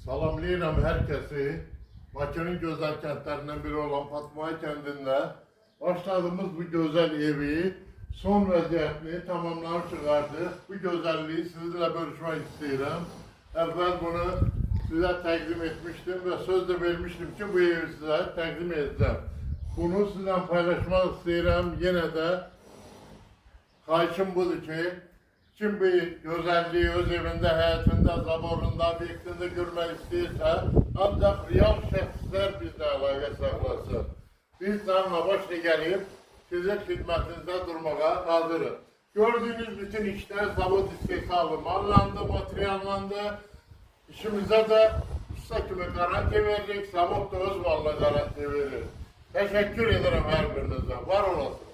Salamlayıram herkesi. Bakı'nın güzel kentlerinden biri olan Fatma kendinde başladığımız bu güzel evi son vəziyyətini tamamlayıp çıkardık. Bu güzelliği sizinle bölüşmek istiyorum. Evvel bunu size təqdim etmiştim ve söz de vermiştim ki bu evi size təqdim edeceğim. Bunu sizinle paylaşmak istiyorum. Yine de xahişim budur ki kim bu güzelliği öz evinde, hayatında, zaborunda, obyektinde görmek istiyorsa ancak real şəxslər bizle əlaqə saxlasın. Biz canla başla gelip sizin xidmətinizdə durmağa hazırız. Gördüğünüz bütün işler zavod istehsalı mallandı, materyallandı. İşimize de usta kimi garanti verecek, zavod da öz malına garanti verir. Teşekkür ederim her birinize. Var olasın.